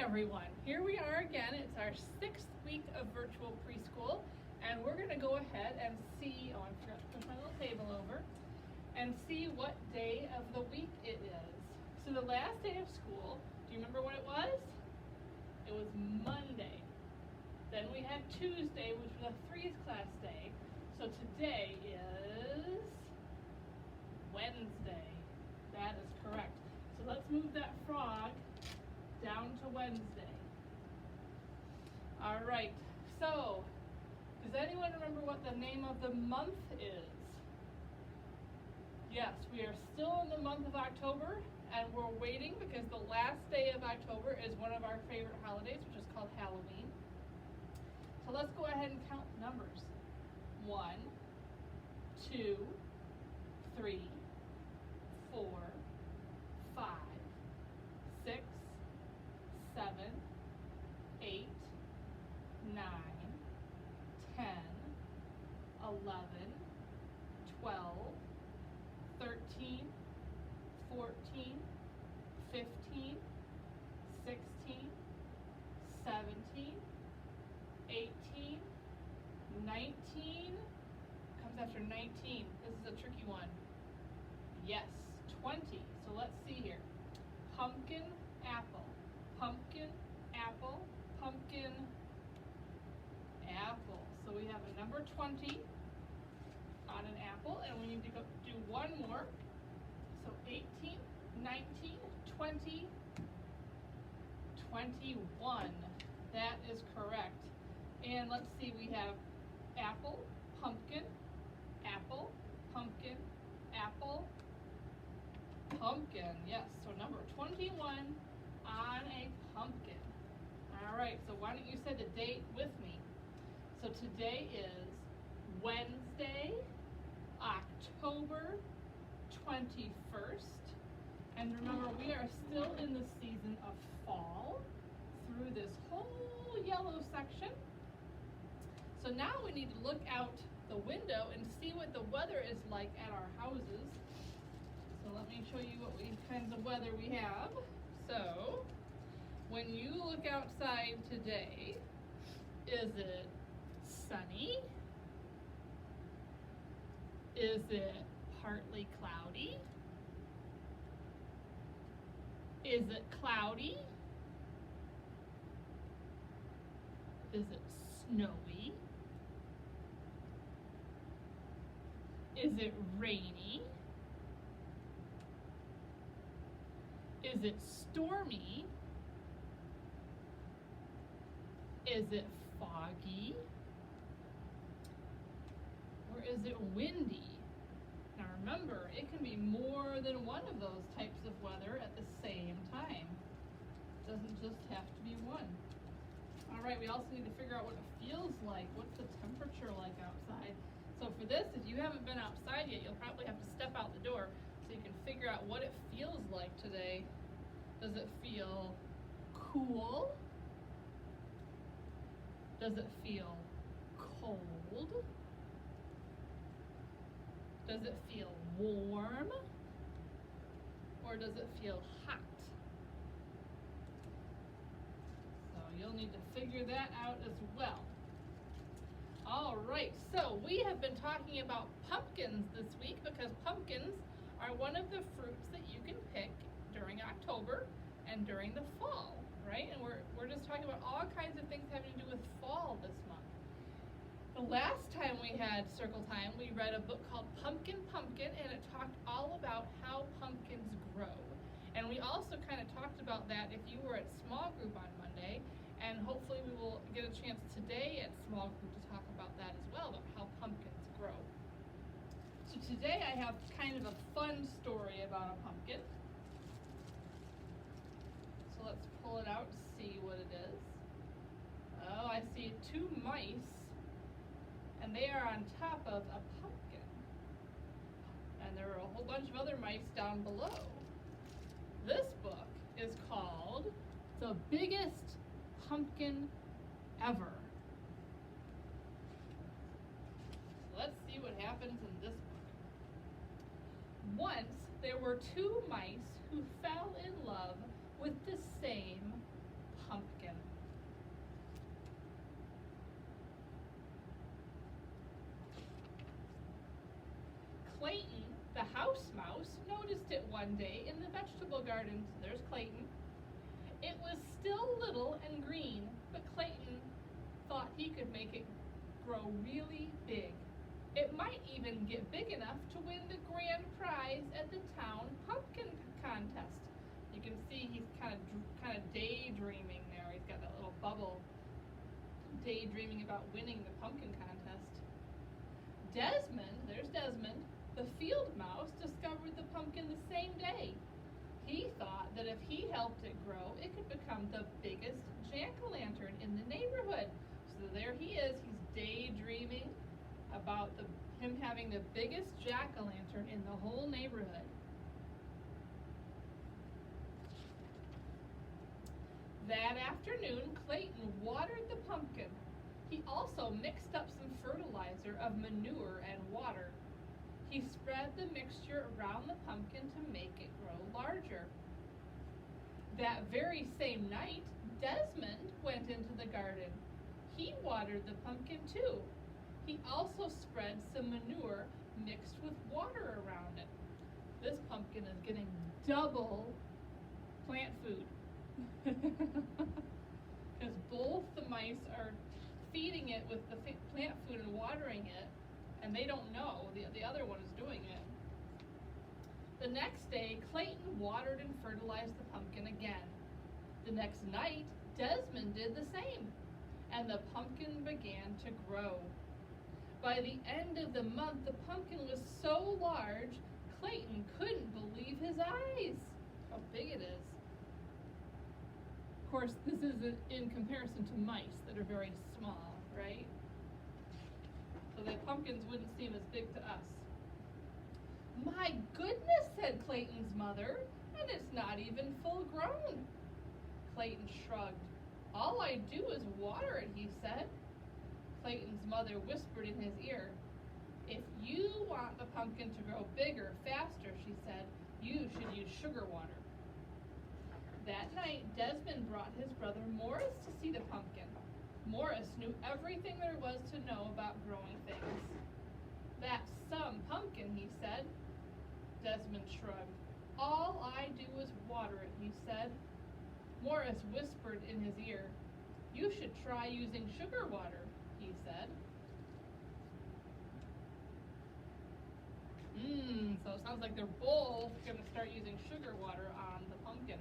everyone. Here we are again. It's our 6th week of virtual preschool, and we're going to go ahead and see, I forgot to push my little table over, and see what day of the week it is. So the last day of school, do you remember what it was? It was Monday. Then we had Tuesday, which was a 3's class day. So today is Wednesday. That is correct. So let's move that frog down to Wednesday. All right, so does anyone remember what the name of the month is? Yes, we are still in the month of October, and we're waiting because the last day of October is one of our favorite holidays, which is called Halloween. So let's go ahead and count the numbers. 1, 2, 3, 4, 5, 6, 7, 8, 9, 10, 11, 12, 13, 14, 15, 16, 17, 18, 19, comes after 19. This is a tricky one. Yes, 20. So let's see here. Pumpkin, apple, pumpkin, apple, pumpkin, apple. So we have a number 20 on an apple, and we need to go do one more. So 18, 19, 20, 21. That is correct. And let's see, we have apple, pumpkin, apple, pumpkin, apple, pumpkin. Yes, so number 21 on a pumpkin. All right, so why don't you say the date with me? So today is Wednesday, October 21st. And remember, we are still in the season of fall through this whole yellow section. So now we need to look out the window and see what the weather is like at our houses. So let me show you what kinds of weather we have. So when you look outside today, is it sunny? Is it partly cloudy? Is it cloudy? Is it snowy? Is it rainy? Is it stormy? Is it foggy? Or is it windy? Now remember, it can be more than one of those types of weather at the same time. It doesn't just have to be one. All right, we also need to figure out what it feels like. What's the temperature like outside? So for this, if you haven't been outside yet, you'll probably have to step out the door so you can figure out what it feels like today. Does it feel cool? Does it feel cold? Does it feel warm? Or does it feel hot? So you'll need to figure that out as well. All right, so we have been talking about pumpkins this week because pumpkins are one of the fruits that you can pick during October and during the fall, right? And we're just talking about all kinds of things having to do with fall this month. The last time we had Circle Time, we read a book called Pumpkin, Pumpkin, and it talked all about how pumpkins grow. And we also kind of talked about that if you were at small group on Monday, and hopefully we will get a chance today at small group to talk about that as well, about how pumpkins grow. So today I have kind of a fun story about a pumpkin. So let's pull it out to see what it is. Oh, I see 2 mice, and they are on top of a pumpkin. And there are a whole bunch of other mice down below. This book is called The Biggest Pumpkin Ever. So let's see what happens in this book. Once there were 2 mice who fell in love with the same pumpkin. Clayton, the house mouse, noticed it one day in the vegetable garden. So there's Clayton. It was still little and green, but Clayton thought he could make it grow really big. It might even get big enough to win the grand prize at the town pumpkin contest. You can see he's kind of daydreaming there. He's got that little bubble, daydreaming about winning the pumpkin contest. Desmond, there's Desmond, the field mouse, discovered the pumpkin the same day. He thought that if he helped it grow, it could become the biggest jack-o'-lantern in the neighborhood. So there he is, he's daydreaming about him having the biggest jack-o'-lantern in the whole neighborhood. That afternoon, Clayton watered the pumpkin. He also mixed up some fertilizer of manure and water. He spread the mixture around the pumpkin to make it grow larger. That very same night, Desmond went into the garden. He watered the pumpkin too. He also spread some manure mixed with water around it. This pumpkin is getting double plant food. Because both the mice are feeding it with the plant food and watering it, and they don't know the other one is doing it. The next day, Clayton watered and fertilized the pumpkin again. The next night, Desmond did the same, and the pumpkin began to grow. By the end of the month, the pumpkin was so large, Clayton couldn't believe his eyes. How big it is. Of course, this is in comparison to mice that are very small, right? So the pumpkins wouldn't seem as big to us. My goodness, said Clayton's mother, and it's not even full grown. Clayton shrugged. All I do is water it, he said. Clayton's mother whispered in his ear. If you want the pumpkin to grow bigger, faster, she said, you should use sugar water. That night, Desmond brought his brother Morris to see the pumpkin. Morris knew everything there was to know about growing things. That's some pumpkin, he said. Desmond shrugged. All I do is water it, he said. Morris whispered in his ear. You should try using sugar water, he said. So it sounds like they're both going to start using sugar water on the pumpkin.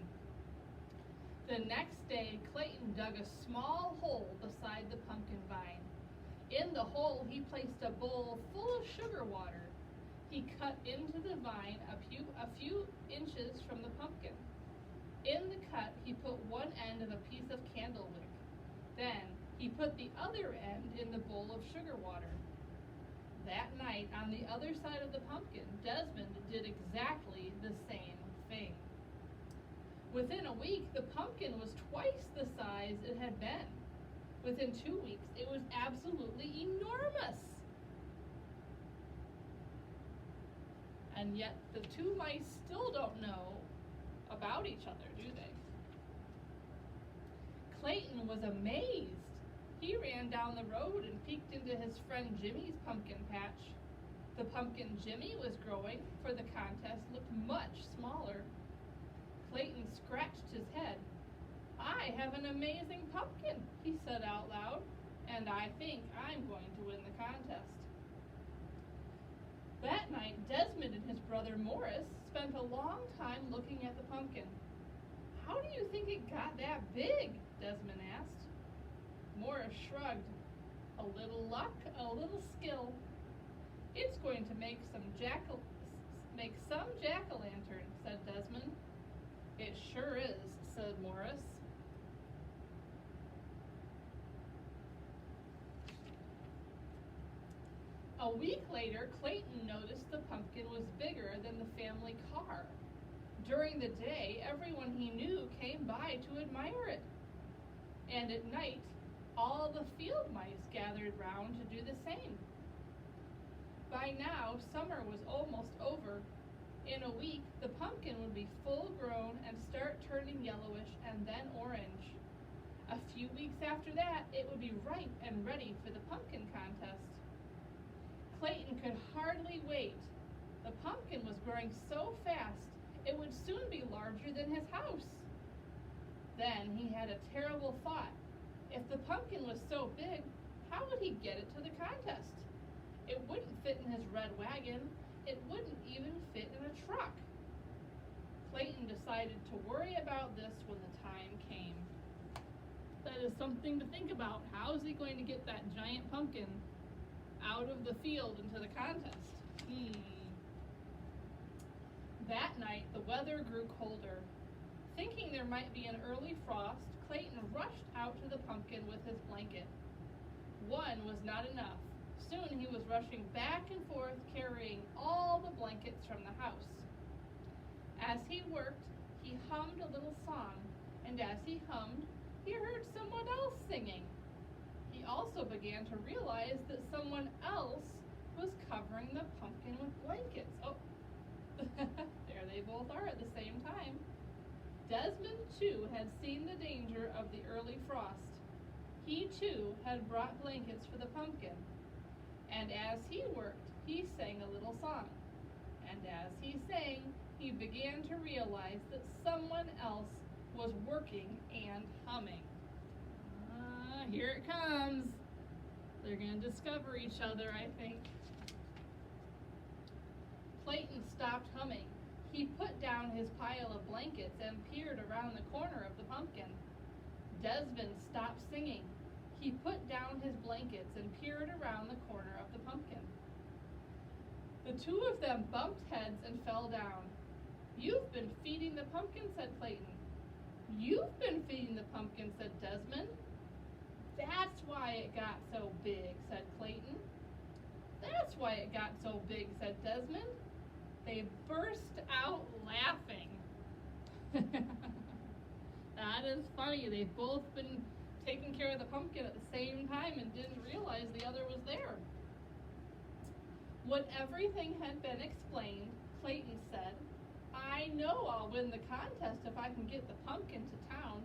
The next day, Clayton dug a small hole beside the pumpkin vine. In the hole, he placed a bowl full of sugar water. He cut into the vine a few inches from the pumpkin. In the cut, he put one end of a piece of candle wick. Then, he put the other end in the bowl of sugar water. That night, on the other side of the pumpkin, Desmond did exactly the same thing. Within a week, the pumpkin was twice the size it had been. Within 2 weeks, it was absolutely enormous. And yet, the two mice still don't know about each other, do they? Clayton was amazed. He ran down the road and peeked into his friend Jimmy's pumpkin patch. The pumpkin Jimmy was growing for the contest looked much smaller. Clayton scratched his head. I have an amazing pumpkin, he said out loud, and I think I'm going to win the contest. That night, Desmond and his brother Morris spent a long time looking at the pumpkin. How do you think it got that big? Desmond asked. Morris shrugged. A little luck, a little skill. It's going to make some jack-o'-lantern, said Desmond. It sure is, said Morris. A week later, Clayton noticed the pumpkin was bigger than the family car. During the day, everyone he knew came by to admire it. And at night, all the field mice gathered round to do the same. By now, summer was almost over. In a week, the pumpkin would be full grown and start turning yellowish and then orange. A few weeks after that, it would be ripe and ready for the pumpkin contest. Clayton could hardly wait. The pumpkin was growing so fast it would soon be larger than his house. Then he had a terrible thought. If the pumpkin was so big, how would he get it to the contest? It wouldn't fit in his red wagon. It wouldn't even fit in a truck. Clayton decided to worry about this when the time came. That is something to think about. How is he going to get that giant pumpkin out of the field into the contest? That night, the weather grew colder. Thinking there might be an early frost, Clayton rushed out to the pumpkin with his blanket. One was not enough. Soon he was rushing back and forth, carrying all the blankets from the house. As he worked, he hummed a little song, and as he hummed, he heard someone else singing. He also began to realize that someone else was covering the pumpkin with blankets. Oh, there they both are at the same time. Desmond, too, had seen the danger of the early frost. He, too, had brought blankets for the pumpkin. And as he worked, he sang a little song. And as he sang, he began to realize that someone else was working and humming. Here it comes. They're going to discover each other, I think. Clayton stopped humming. He put down his pile of blankets and peered around the corner of the pumpkin. Desmond stopped singing. He put down his blankets and peered around the corner of the pumpkin. The two of them bumped heads and fell down. "You've been feeding the pumpkin," said Clayton. "You've been feeding the pumpkin," said Desmond. "That's why it got so big," said Clayton. "That's why it got so big," said Desmond. They burst out laughing. That is funny. They've both been taking care of the pumpkin at the same time and didn't realize the other was there. When everything had been explained, Clayton said, "I know I'll win the contest if I can get the pumpkin to town."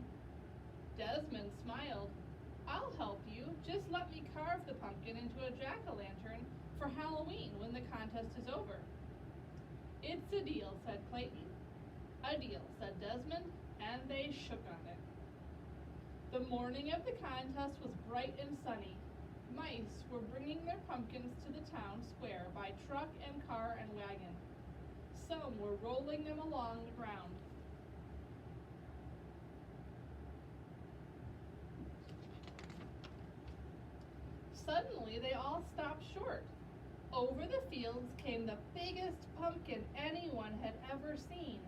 Desmond smiled. "I'll help you. Just let me carve the pumpkin into a jack-o'-lantern for Halloween when the contest is over." "It's a deal," said Clayton. "A deal," said Desmond, and they shook on it. The morning of the contest was bright and sunny. Mice were bringing their pumpkins to the town square by truck and car and wagon. Some were rolling them along the ground. Suddenly, they all stopped short. Over the fields came the biggest pumpkin anyone had ever seen.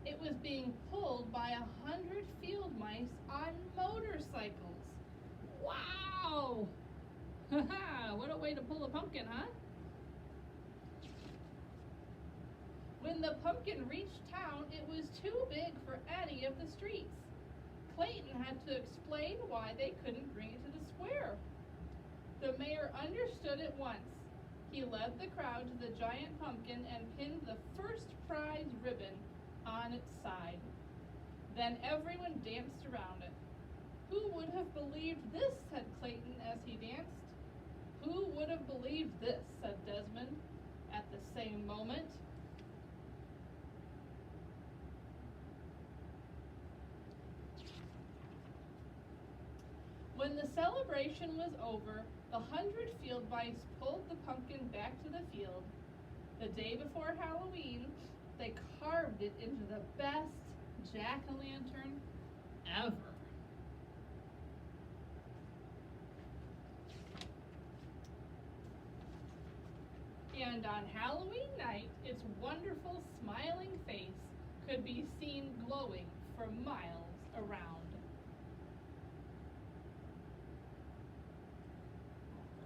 It was being pulled by 100 field mice on motorcycles. Wow! What a way to pull a pumpkin, huh? When the pumpkin reached town, it was too big for any of the streets. Clayton had to explain why they couldn't bring it to the square. The mayor understood at once. He led the crowd to the giant pumpkin and pinned the first prize ribbon on its side. Then everyone danced around it. "Who would have believed this?" said Clayton as he danced. "Who would have believed this?" said Desmond. At the same moment, when the celebration was over, the 100 field mice pulled the pumpkin back to the field. The day before Halloween, they carved it into the best jack-o'-lantern ever. And on Halloween night, its wonderful smiling face could be seen glowing for miles around.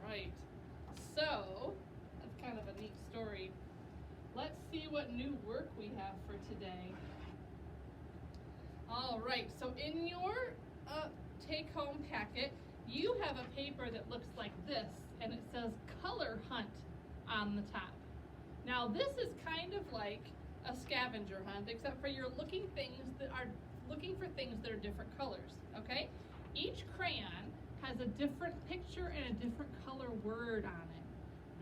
Right, so that's kind of a neat story. Let's see what new work we have for today. All right, so in your take-home packet, you have a paper that looks like this, and it says Color Hunt on the top. Now this is kind of like a scavenger hunt, except for you're looking for things that are different colors, okay? Each crayon has a different picture and a different color word on it,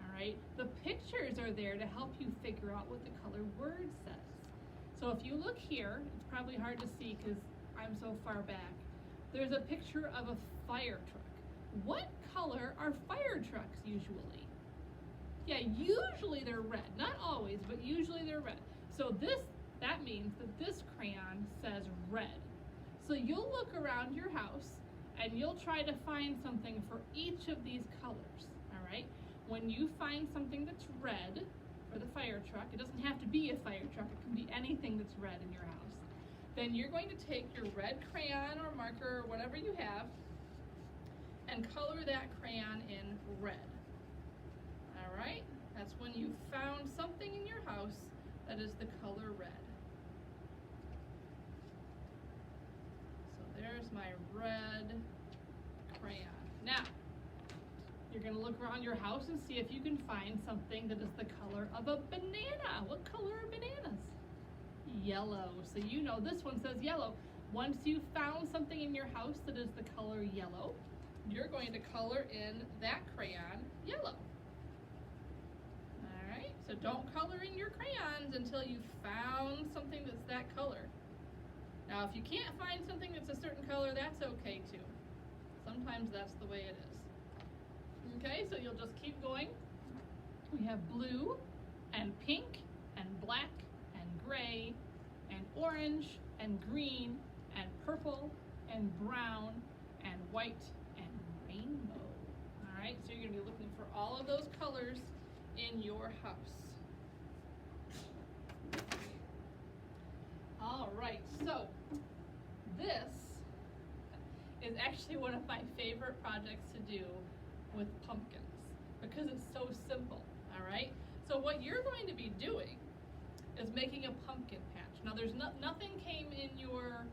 all right? The pictures are there to help you figure out what the color word says. So if you look here, it's probably hard to see because I'm so far back. There's a picture of a fire truck. What color are fire trucks usually? Yeah, usually they're red. Not always, but usually they're red. So that means that this crayon says red. So you'll look around your house and you'll try to find something for each of these colors, all right? When you find something that's red for the fire truck, it doesn't have to be a fire truck, it can be anything that's red in your house, then you're going to take your red crayon or marker or whatever you have and color that crayon in red. All right? That's when you found something in your house that is the color red. So there's my red crayon. Now, you're going to look around your house and see if you can find something that is the color of a banana. What color are bananas? Yellow. So you know this one says yellow. Once you've found something in your house that is the color yellow, you're going to color in that crayon yellow. All right, so don't color in your crayons until you've found something that's that color. Now, if you can't find something that's a certain color, that's okay too. Sometimes that's the way it is. Okay, so you'll just keep going. We have blue and pink and black and gray and orange and green and purple and brown and white and rainbow. All right, so you're going to be looking for all of those colors in your house. All right, so this is actually one of my favorite projects to do with pumpkins because it's so simple, all right? So what you're going to be doing is making a pumpkin patch. Now there's nothing came in your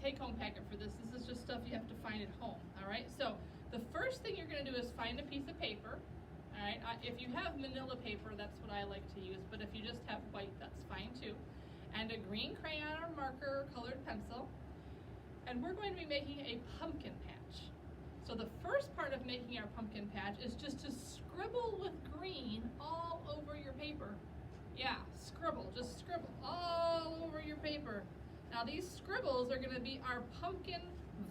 take-home packet for this. This is just stuff you have to find at home, all right? So the first thing you're gonna do is find a piece of paper, all right? If you have manila paper, that's what I like to use, but if you just have white, that's fine too. And a green crayon or marker or colored pencil. And we're going to be making a pumpkin patch. So the first part of making our pumpkin patch is just to scribble with green all over your paper. Yeah, scribble, just scribble all over your paper. Now these scribbles are going to be our pumpkin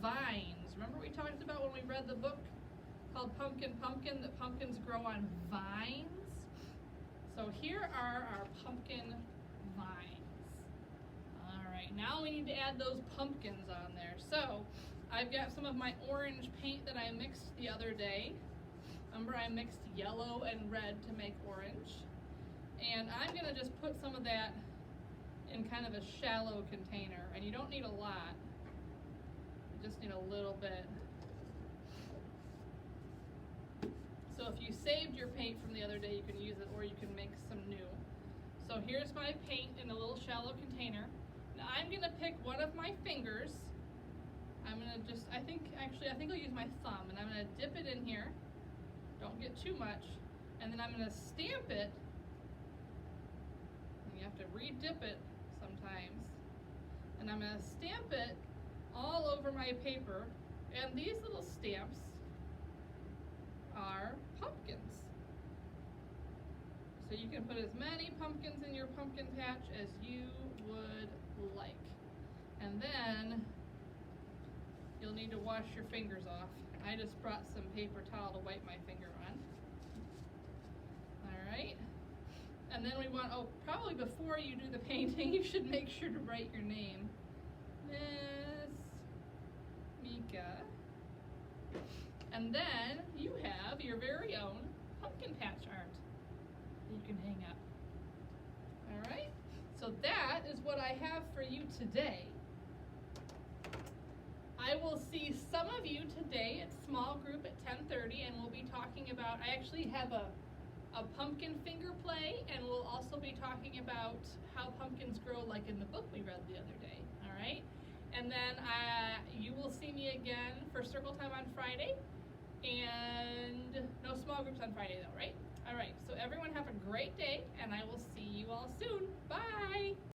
vines. Remember we talked about when we read the book called Pumpkin Pumpkin that pumpkins grow on vines? So here are our pumpkin vines. All right, now we need to add those pumpkins on there. So I've got some of my orange paint that I mixed the other day. Remember I mixed yellow and red to make orange. And I'm gonna just put some of that in kind of a shallow container. And you don't need a lot, you just need a little bit. So if you saved your paint from the other day, you can use it or you can make some new. So here's my paint in a little shallow container. Now I'm gonna pick one of my fingers. I'm gonna just, I think I'll use my thumb and I'm gonna dip it in here. Don't get too much. And then I'm gonna stamp it. And you have to re-dip it sometimes. And I'm gonna stamp it all over my paper. And these little stamps are pumpkins. So you can put as many pumpkins in your pumpkin patch as you would like. And then you'll need to wash your fingers off. I just brought some paper towel to wipe my finger on. All right. And then we want, probably before you do the painting, you should make sure to write your name. Miss Mika. And then you have your very own pumpkin patch art that you can hang up. All right? So that is what I have for you today. I will see some of you today at small group at 10:30, and we'll be talking about, I actually have a pumpkin finger play, and we'll also be talking about how pumpkins grow like in the book we read the other day, all right? And then you will see me again for circle time on Friday, and no small groups on Friday though, right? All right, so everyone have a great day, and I will see you all soon. Bye!